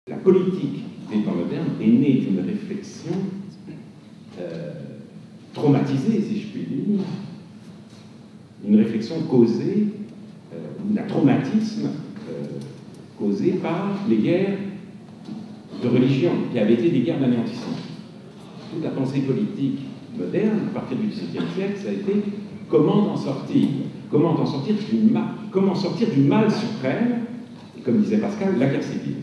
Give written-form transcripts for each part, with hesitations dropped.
La politique des temps modernes est née d'une réflexion traumatisée, si je puis dire, une réflexion causée, d'un traumatisme causé par les guerres de religion, qui avaient été des guerres d'anéantissement. Toute la pensée politique moderne, à partir du XVIIe siècle, ça a été comment en sortir, comment sortir du mal suprême, et comme disait Pascal, la guerre civile.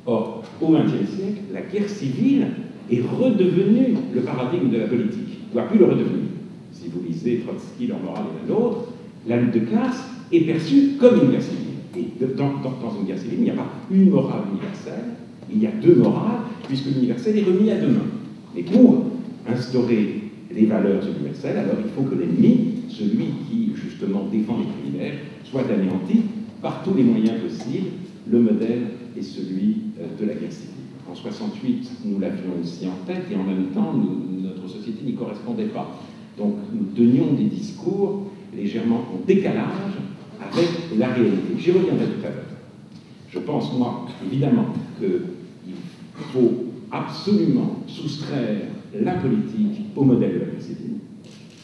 Or, au XXe siècle, la guerre civile est redevenue le paradigme de la politique, ne doit plus le redevenir. Si vous lisez Trotsky, leur morale et la nôtre, la lutte de classe est perçue comme une guerre civile. Et dans une guerre civile, il n'y a pas une morale universelle, il y a deux morales, puisque l'universel est remis à deux mains. Et pour instaurer les valeurs universelles, alors il faut que l'ennemi, celui qui justement défend les privilèges, soit anéanti par tous les moyens possibles. Le modèle est celui de la guerre civile. En 68, nous l'avions aussi en tête, et en même temps, notre société n'y correspondait pas. Donc nous tenions des discours légèrement en décalage avec la réalité. J'y reviendrai tout à l'heure. Je pense, moi, évidemment, qu'il faut absolument soustraire la politique au modèle de la guerre civile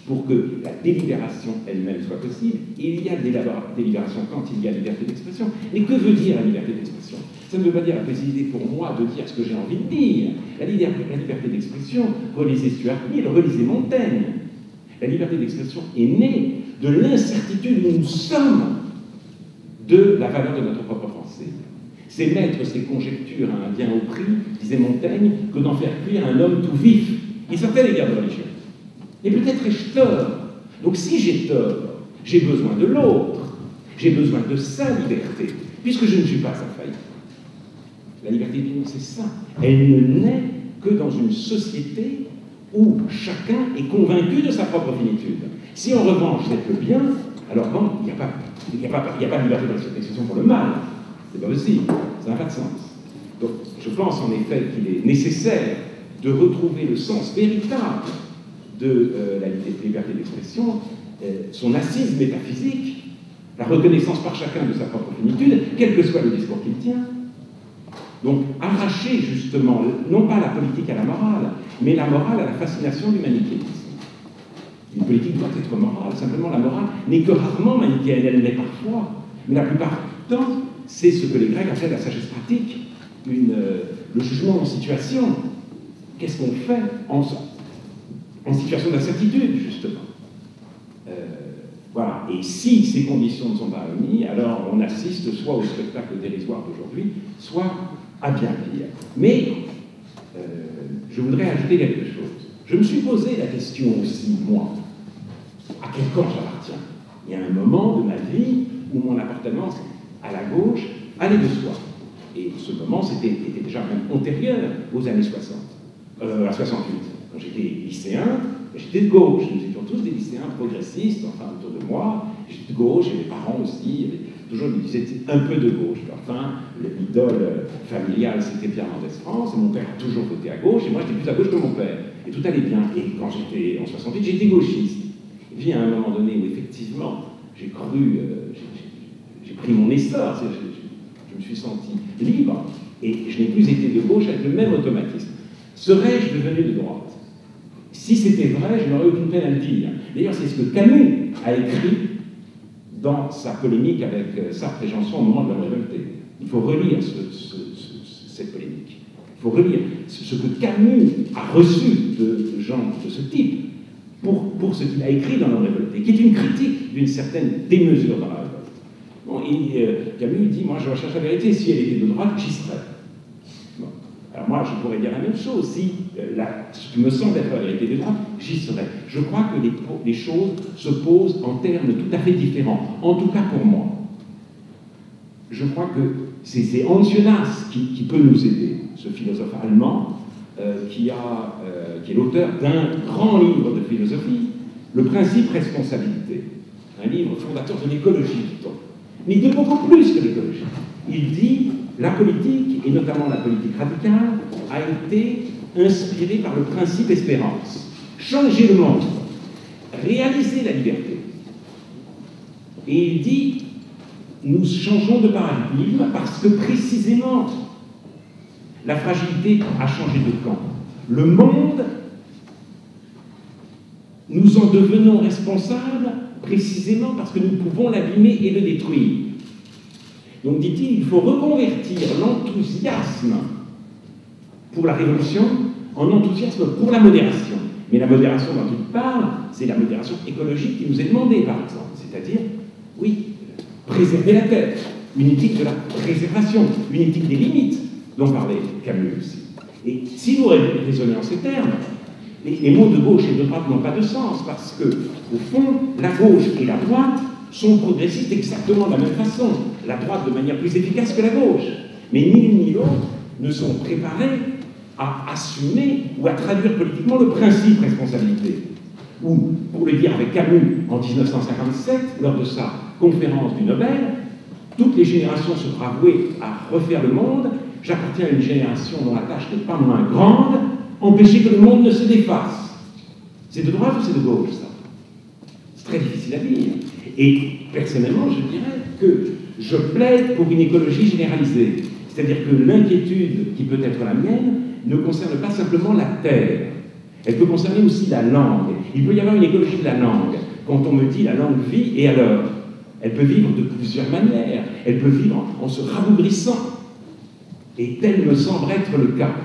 pour que la délibération elle-même soit possible. Il y a délibération quand il y a liberté d'expression. Mais que veut dire la liberté d'expression? Ça ne veut pas dire la possibilité pour moi de dire ce que j'ai envie de dire. La liberté d'expression, relisez Stuart Mill, relisez Montaigne. La liberté d'expression est née de l'incertitude où nous sommes de la valeur de notre propre pensée. C'est mettre ses conjectures à un bien haut prix, disait Montaigne, que d'en faire cuire un homme tout vif. Il sortait des guerres de religion. Et peut-être ai-je tort. Donc si j'ai tort, j'ai besoin de l'autre. J'ai besoin de sa liberté, puisque je ne suis pas sa faillite. La liberté d'opinion, c'est ça. Elle ne naît que dans une société où chacun est convaincu de sa propre finitude. Si en revanche c'est le bien, alors bon, il n'y a pas de liberté d'expression pour le mal. C'est pas possible, ça n'a pas de sens. Donc je pense en effet qu'il est nécessaire de retrouver le sens véritable de la liberté d'expression, son assise métaphysique, la reconnaissance par chacun de sa propre finitude, quel que soit le discours qu'il tient. Donc arracher justement, non pas la politique à la morale, mais la morale à la fascination du manichéisme. Une politique doit être morale, simplement la morale n'est que rarement manichéenne, elle l'est parfois, mais la plupart du temps, c'est ce que les Grecs appellent la sagesse pratique, le jugement en situation. Qu'est-ce qu'on fait en situation d'incertitude, justement? Voilà. Et si ces conditions ne sont pas réunies, alors on assiste soit au spectacle dérisoire d'aujourd'hui, soit à bien pire. Mais je voudrais ajouter quelque chose. Je me suis posé la question aussi, moi, à quel camp j'appartiens? Il y a un moment de ma vie où mon appartenance à la gauche allait de soi. Et ce moment, était déjà même antérieur aux années 60, à 68. Quand j'étais lycéen, j'étais de gauche. Nous étions tous des lycéens progressistes, enfin, autour de moi. J'étais de gauche, et mes parents aussi, toujours ils disaient un peu de gauche. Enfin, l'idole familiale, c'était Pierre Mendès France, et mon père a toujours voté à gauche, et moi j'étais plus à gauche que mon père. Et tout allait bien. Et quand j'étais en 68, j'étais gauchiste. Et puis à un moment donné où effectivement, j'ai cru, j'ai pris mon essor, je me suis senti libre, et je n'ai plus été de gauche avec le même automatisme. Serais-je devenu de droite? Si c'était vrai, je n'aurais aucune peine à le dire. D'ailleurs, c'est ce que Camus a écrit dans sa polémique avec Sartre et Janson au moment de la révolte. Il faut relire cette polémique. Il faut relire ce que Camus a reçu de gens de ce type pour ce qu'il a écrit dans la révolte, qui est une critique d'une certaine démesure dans la révolte. Bon, Camus dit, moi je recherche la vérité, si elle était de droite, j'y serais. Bon. Alors moi je pourrais dire la même chose, si ce qui me semble être la vérité des droits, j'y serais. Je crois que les choses se posent en termes tout à fait différents, en tout cas pour moi. Je crois que c'est Hans Jonas qui peut nous aider, ce philosophe allemand, qui est l'auteur d'un grand livre de philosophie, Le principe responsabilité, un livre fondateur de l'écologie, dit-on, mais de beaucoup plus que l'écologie. Il dit la politique, et notamment la politique radicale, a été inspirée par le principe espérance. Changer le monde, réaliser la liberté. Et il dit, nous changeons de paradigme parce que précisément, la fragilité a changé de camp. Le monde, nous en devenons responsables précisément parce que nous pouvons l'abîmer et le détruire. Donc, dit-il, il faut reconvertir l'enthousiasme pour la révolution en enthousiasme pour la modération. Mais la modération dont il parle, c'est la modération écologique qui nous est demandée, par exemple. C'est-à-dire, oui, préserver la Terre, une éthique de la préservation, une éthique des limites, dont parlait Camus aussi. Et si vous raisonnez en ces termes, les mots de gauche et de droite n'ont pas de sens, parce que, au fond, la gauche et la droite sont progressistes exactement de la même façon. La droite de manière plus efficace que la gauche. Mais ni l'une ni l'autre ne sont préparés à assumer ou à traduire politiquement le principe responsabilité. Ou, pour le dire avec Camus en 1957, lors de sa conférence du Nobel, toutes les générations se sera vouées à refaire le monde. J'appartiens à une génération dont la tâche n'est pas moins grande, empêcher que le monde ne se défasse. C'est de droite ou c'est de gauche, ça? C'est très difficile à dire. Et personnellement, je dirais que je plaide pour une écologie généralisée. C'est-à-dire que l'inquiétude qui peut être la mienne ne concerne pas simplement la terre. Elle peut concerner aussi la langue. Il peut y avoir une écologie de la langue. Quand on me dit la langue vit, et alors? Elle peut vivre de plusieurs manières. Elle peut vivre en se rabougrissant. Et tel me semble être le cas.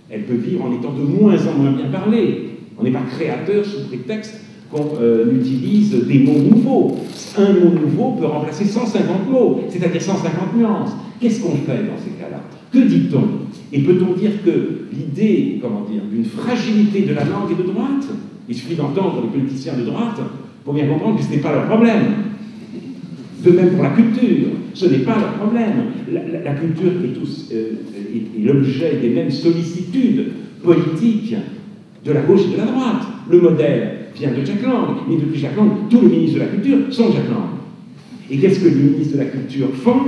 Elle peut vivre en étant de moins en moins bien parlée. On n'est pas créateur sous prétexte qu'on utilise des mots nouveaux. Un mot nouveau peut remplacer 150 mots, c'est-à-dire 150 nuances. Qu'est-ce qu'on fait dans ces cas-là? Que dit-on? Et peut-on dire que l'idée, comment dire, d'une fragilité de la langue est de droite? Il suffit d'entendre les politiciens de droite pour bien comprendre que ce n'est pas leur problème. De même pour la culture, ce n'est pas leur problème. La culture est l'objet des mêmes sollicitudes politiques de la gauche et de la droite. Le modèle vient de Jack Lang, mais depuis Jack Lang, tous les ministres de la culture sont Jack Lang. Et qu'est-ce que les ministres de la culture font?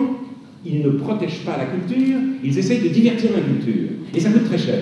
Ils ne protègent pas la culture, ils essayent de divertir la culture. Et ça coûte très cher.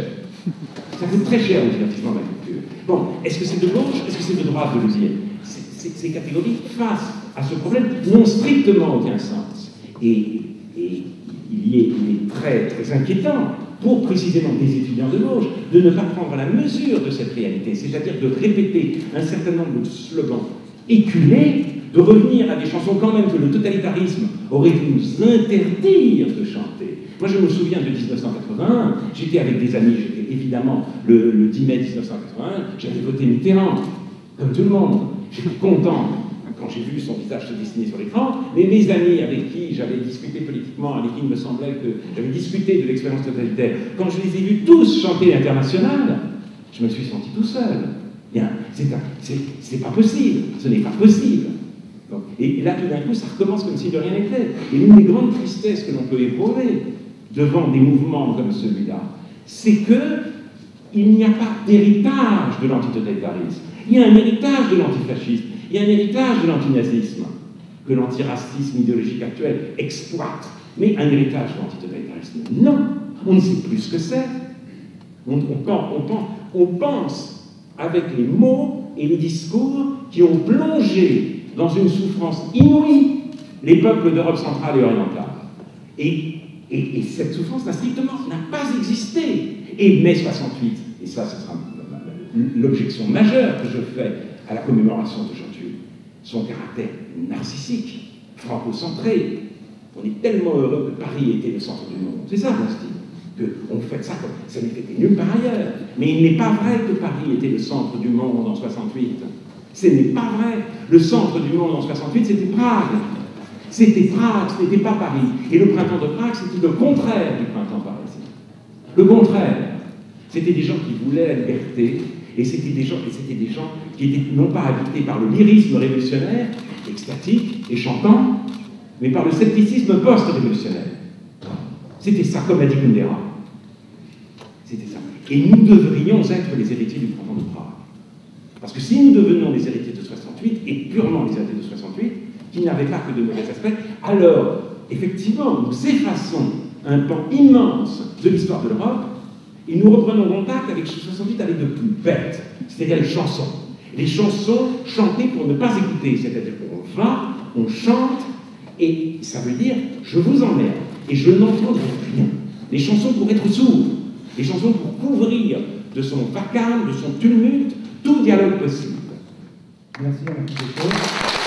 Ça coûte très cher le divertissement de la culture. Bon, est-ce que c'est de gauche, est-ce que c'est de droite de le dire? Ces catégories, face à ce problème, n'ont strictement aucun sens. Et il est très, très inquiétant pour précisément des étudiants de gauche de ne pas prendre la mesure de cette réalité, c'est-à-dire de répéter un certain nombre de slogans éculés, de revenir à des chansons quand même que le totalitarisme aurait dû nous interdire de chanter. Moi, je me souviens de 1981, j'étais avec des amis, j'étais évidemment le 10 mai 1981, j'avais voté Mitterrand, comme tout le monde. J'étais content quand j'ai vu son visage se dessiner sur l'écran, mais mes amis avec qui j'avais discuté politiquement, avec qui il me semblait que j'avais discuté de l'expérience totalitaire, quand je les ai vus tous chanter l'Internationale, je me suis senti tout seul. Bien, c'est pas possible, ce n'est pas possible. Donc, et là, tout d'un coup, ça recommence comme si de rien n'était. Et l'une des grandes tristesses que l'on peut éprouver devant des mouvements comme celui-là, c'est qu'il n'y a pas d'héritage de l'antitotalitarisme. Il y a un héritage de l'antifascisme, il y a un héritage de l'antinazisme que l'antiracisme idéologique actuel exploite. Mais un héritage de l'antitotalitarisme, non. On ne sait plus ce que c'est. On pense avec les mots et les discours qui ont plongé dans une souffrance inouïe les peuples d'Europe centrale et orientale. Et cette souffrance n'a pas existé. Et mai 68, et ça, ce sera l'objection majeure que je fais à la commémoration d'aujourd'hui, son caractère narcissique, franco-centré. On est tellement heureux que Paris était le centre du monde. C'est ça, Bastille, qu'on fait ça comme ça n'était nulle part ailleurs. Mais il n'est pas vrai que Paris était le centre du monde en 68. Ce n'est pas vrai. Le centre du monde en 68, c'était Prague. C'était Prague, ce n'était pas Paris. Et le printemps de Prague, c'était le contraire du printemps parisien. Le contraire. C'était des gens qui voulaient la liberté, et c'était des gens qui étaient non pas habités par le lyrisme révolutionnaire, extatique et chantant, mais par le scepticisme post-révolutionnaire. C'était ça, comme l'a dit Kundera. C'était ça. Et nous devrions être les héritiers du printemps de Prague. Parce que si nous devenons les héritiers de 68, et purement les héritiers de 68, qui n'avaient pas que de mauvais aspects, alors, effectivement, nous effaçons un pan immense de l'histoire de l'Europe, et nous reprenons contact avec 68 avec de plus bêtes, c'est-à-dire les chansons. Les chansons chantées pour ne pas écouter, c'est-à-dire qu'on va, on chante, et ça veut dire « je vous emmerde ». Et je n'entends rien. Les des chansons pour être sourd, des chansons pour couvrir de son vacarme, de son tumulte, tout dialogue possible. Merci à vous.